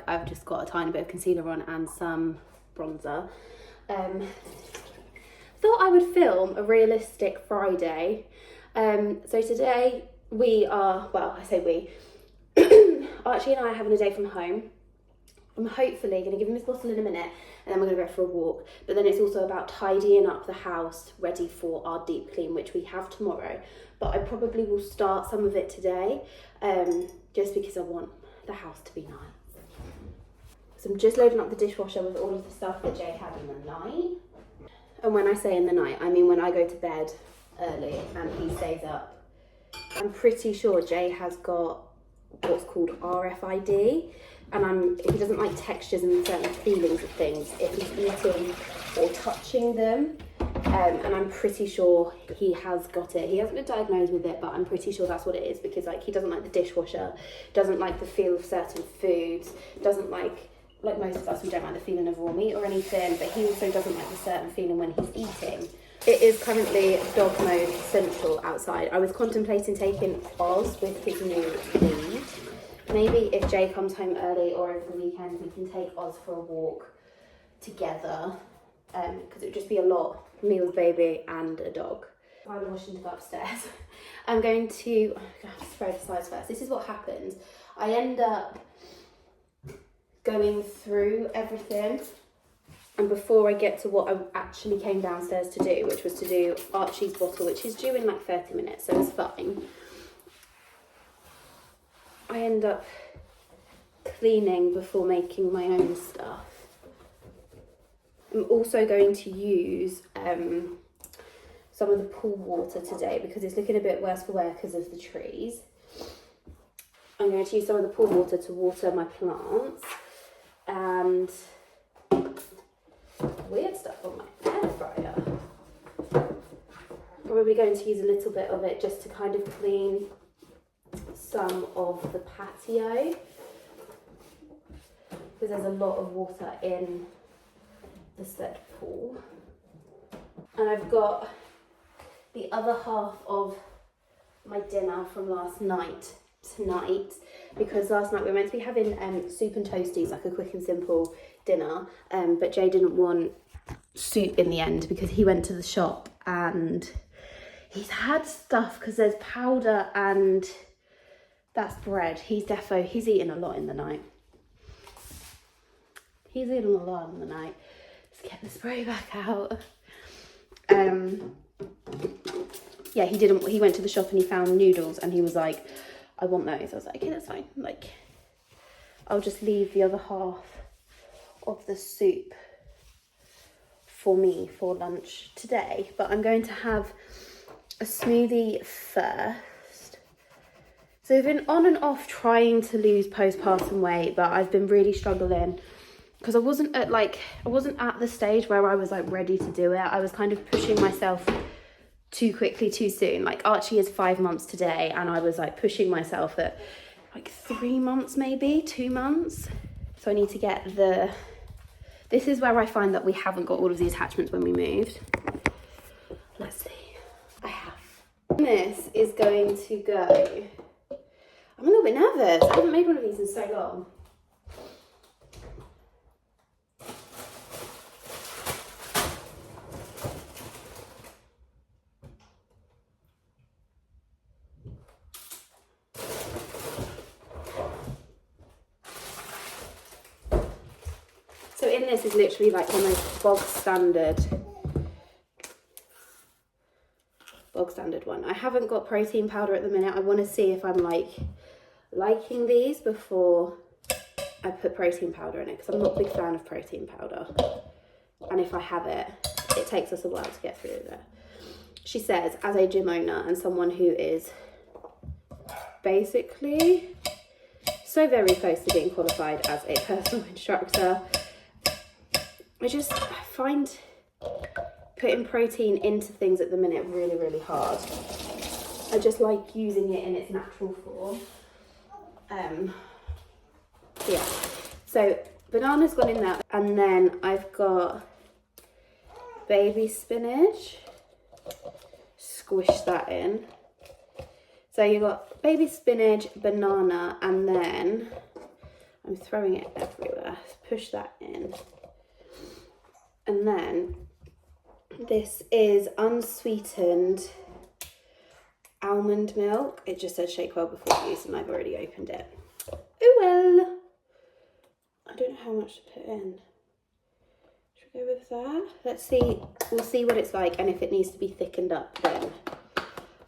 like I've just got a tiny bit of concealer on and some bronzer. Thought I would film a realistic Friday. So today we are, well, I say we, Archie and I are having a day from home. I'm hopefully going to give him his bottle in a minute and then we're going to go for a walk. But then it's also about tidying up the house ready for our deep clean, which we have tomorrow. But I probably will start some of it today, just because I want the house to be nice. So I'm just loading up the dishwasher with all of the stuff that Jay had in the night. And when I say in the night, I mean when I go to bed early and he stays up. I'm pretty sure Jay has got what's called RFID, and he doesn't like textures and certain feelings of things if he's eating or touching them. And I'm pretty sure he has got it. He hasn't been diagnosed with it, but I'm pretty sure that's what it is, because like he doesn't like the dishwasher, doesn't like the feel of certain foods, doesn't like most of us, we don't like the feeling of raw meat or anything, but he also doesn't like the certain feeling when he's eating. It is currently dog mode central outside. I was contemplating taking Oz with his new lead. Maybe if Jay comes home early or over the weekend, we can take Oz for a walk together, because it would just be a lot, me with baby and a dog. I'm washing to go upstairs. I'm going to spray the sides first. This is what happens. I end up going through everything, and before I get to what I actually came downstairs to do, which was to do Archie's bottle, which is due in like 30 minutes, so it's fine, I end up cleaning before making my own stuff. I'm also going to use some of the pool water today because it's looking a bit worse for wear because of the trees. I'm going to use some of the pool water to water my plants, and weird stuff on my air fryer. Probably going to use a little bit of it just to kind of clean some of the patio, because there's a lot of water in the said pool. And I've got the other half of my dinner from last night tonight, because last night we were meant to be having soup and toasties, like a quick and simple dinner, but Jay didn't want soup in the end because he went to the shop and he's had stuff, because there's powder and that's bread. He's eating a lot in the night. He's eating a lot in the night. Let's get the spray back out. Yeah, he went to the shop and he found noodles and he was like, I want those. I was like, okay, that's fine. Like, I'll just leave the other half of the soup for me for lunch today. But I'm going to have a smoothie first. So I've been on and off trying to lose postpartum weight, but I've been really struggling because I wasn't at the stage where I was like ready to do it. I was kind of pushing myself too quickly, too soon. Like Archie is 5 months today and I was like pushing myself at like 3 months, maybe 2 months. So I need to get this is where I find that we haven't got all of the attachments when we moved. Let's see. I have. This is going to go. I'm a little bit nervous. I haven't made one of these in so long. So in this is literally like the most bog standard one. I haven't got protein powder at the minute. I want to see if I'm liking these before I put protein powder in it, because I'm not a big fan of protein powder. And if I have it, it takes us a while to get through it. She says, as a gym owner and someone who is basically so very close to being qualified as a personal instructor, I find putting protein into things at the minute really, really hard. I just like using it in its natural form. Yeah, so banana's gone in there, and then I've got baby spinach. Squish that in. So you've got baby spinach, banana, and then I'm throwing it everywhere. Push that in. And then this is unsweetened almond milk. It just says shake well before use, and I've already opened it. Oh well. I don't know how much to put in. Should we go with that? Let's see. We'll see what it's like, and if it needs to be thickened up, then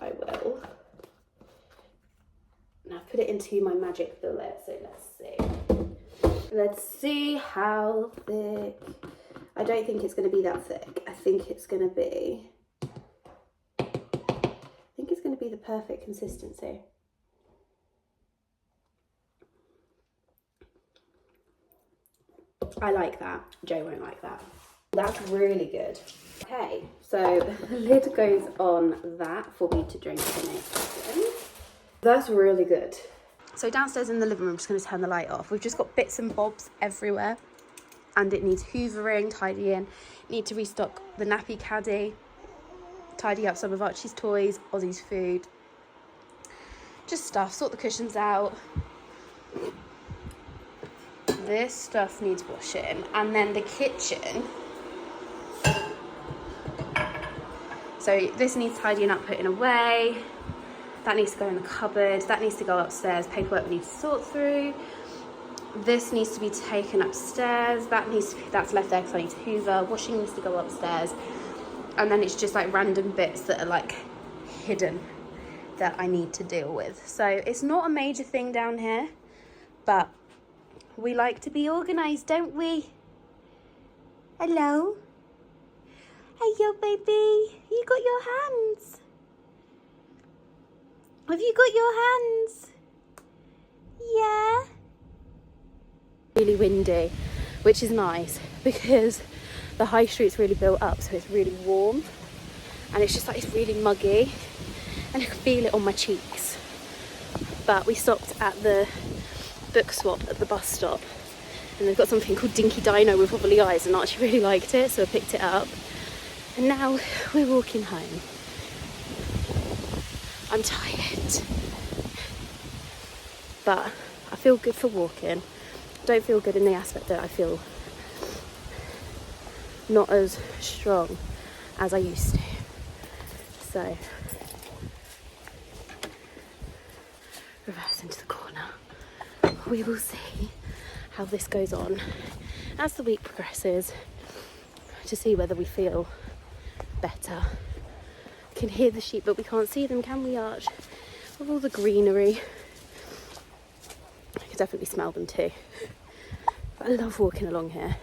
I will. Now put it into my magic bullet. So let's see. Let's see how thick. I don't think it's going to be that thick. I think it's going to be. The perfect consistency. I like that. Joe won't like that. That's really good. Okay, so the lid goes on that for me to drink in a second. That's really good. So downstairs in the living room, I'm just going to turn the light off. We've just got bits and bobs everywhere, and it needs hoovering, tidying. Need to restock the nappy caddy. Tidy up some of Archie's toys, Ozzy's food, just stuff, sort the cushions out. This stuff needs washing. And then the kitchen. So this needs tidying up, putting away. That needs to go in the cupboard. That needs to go upstairs. Paperwork we need to sort through. This needs to be taken upstairs. That's left there because I need to hoover. Washing needs to go upstairs. And then it's just like random bits that are like hidden that I need to deal with. So it's not a major thing down here, but we like to be organised, don't we? Hello? Hello, baby. You got your hands? Have you got your hands? Yeah. Really windy, which is nice because the high street's really built up, so it's really warm, and it's just like it's really muggy, and I can feel it on my cheeks. But we stopped at the book swap at the bus stop, and they've got something called Dinky Dino with wobbly eyes, and Archie really liked it, so I picked it up. And now we're walking home. I'm tired, but I feel good for walking. I don't feel good in the aspect that I feel not as strong as I used to. So, reverse into the corner. We will see how this goes on as the week progresses to see whether we feel better. We can hear the sheep, but we can't see them, can we, Arch? With all the greenery. I can definitely smell them too. But I love walking along here.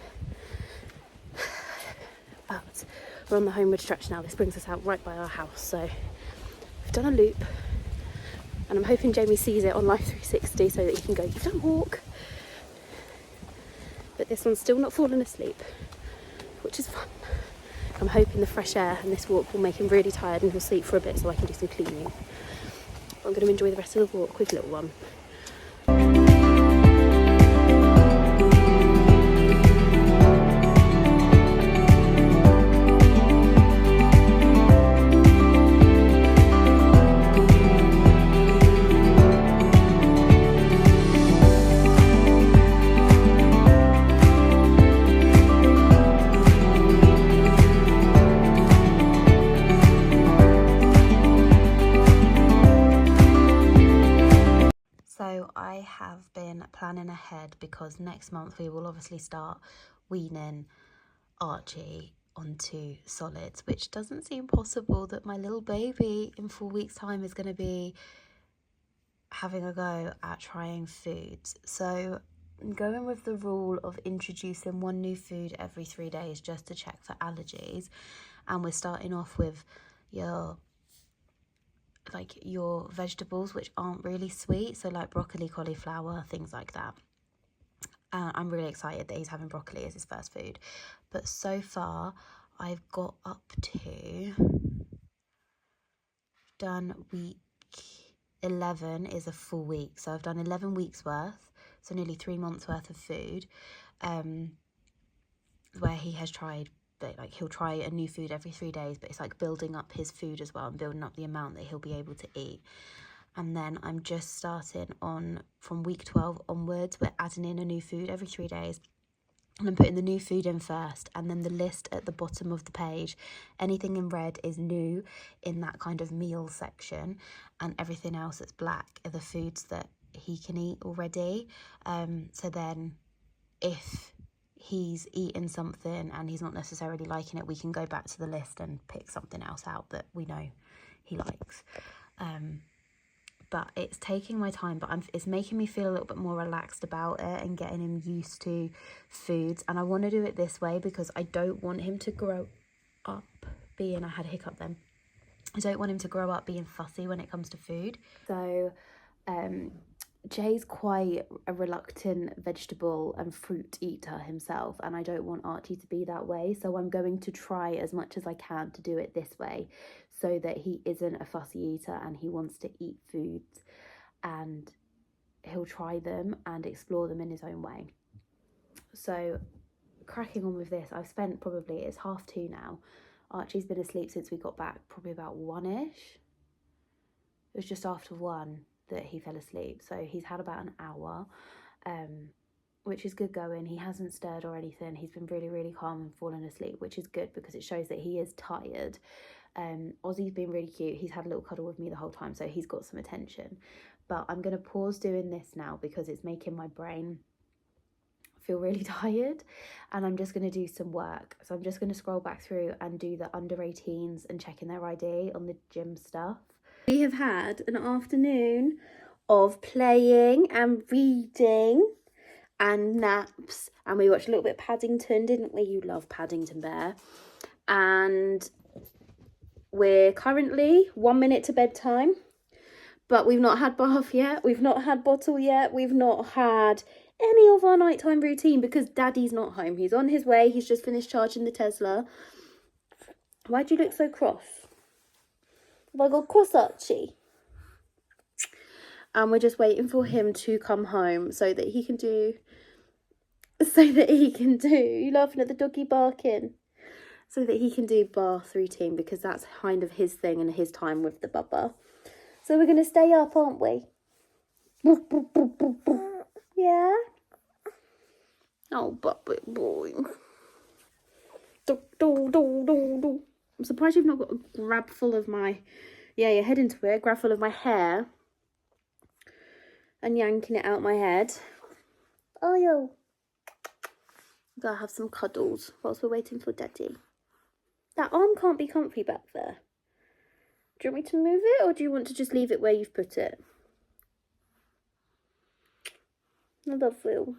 But we're on the homeward stretch now. This brings us out right by our house. So we've done a loop, and I'm hoping Jamie sees it on Life 360 so that he can go, "You've done a walk." But this one's still not fallen asleep, which is fun. I'm hoping the fresh air and this walk will make him really tired and he'll sleep for a bit so I can do some cleaning. But I'm going to enjoy the rest of the walk with little one. So I have been planning ahead because next month we will obviously start weaning Archie onto solids, which doesn't seem possible that my little baby in 4 weeks' time is going to be having a go at trying foods. So I'm going with the rule of introducing one new food every 3 days just to check for allergies. And we're starting off with your vegetables which aren't really sweet, so like broccoli, cauliflower, things like that. I'm really excited that he's having broccoli as his first food. But so far I've got up to done week 11 is a full week, so I've done 11 weeks worth, so nearly 3 months worth of food, where he has tried, but like he'll try a new food every 3 days, but it's like building up his food as well and building up the amount that he'll be able to eat. And then I'm just starting on, from week 12 onwards, we're adding in a new food every 3 days. And I'm putting the new food in first, and then the list at the bottom of the page, anything in red is new in that kind of meal section, and everything else that's black are the foods that he can eat already. So then if he's eaten something and he's not necessarily liking it, we can go back to the list and pick something else out that we know he likes. But it's taking my time, but it's making me feel a little bit more relaxed about it and getting him used to foods. And I want to do it this way because I don't want him to grow up being, I had a hiccup then. I don't want him to grow up being fussy when it comes to food. So Jay's quite a reluctant vegetable and fruit eater himself, and I don't want Archie to be that way. So I'm going to try as much as I can to do it this way so that he isn't a fussy eater and he wants to eat foods and he'll try them and explore them in his own way. So cracking on with this, I've spent probably, it's 2:30 now. Archie's been asleep since we got back, probably about 1ish. It was just after 1 that he fell asleep, so he's had about an hour, which is good going. He hasn't stirred or anything. He's been really, really calm and fallen asleep, which is good because it shows that he is tired. Ozzy's been really cute. He's had a little cuddle with me the whole time, so he's got some attention. But I'm going to pause doing this now because it's making my brain feel really tired, and I'm just going to do some work. So I'm just going to scroll back through and do the under 18s and checking their ID on the gym stuff. We have had an afternoon of playing and reading and naps, and we watched a little bit of Paddington, didn't we? You love Paddington Bear. And we're currently 1 minute to bedtime, but we've not had bath yet, we've not had bottle yet, we've not had any of our nighttime routine because Daddy's not home. He's on his way. He's just finished charging the Tesla. Why do you look so cross? Have I got cross, Archie? And we're just waiting for him to come home so that he can do, you laughing at the doggy barking? So that he can do bath routine because that's kind of his thing and his time with the bubba. So we're going to stay up, aren't we? Yeah? Oh, Bubba boy. I'm surprised you've not got a grab full of my, yeah, you're heading to it, grab full of my hair and yanking it out my head. Oh, yo. Gotta have some cuddles whilst we're waiting for Daddy. That arm can't be comfy back there. Do you want me to move it or do you want to just leave it where you've put it? I love you.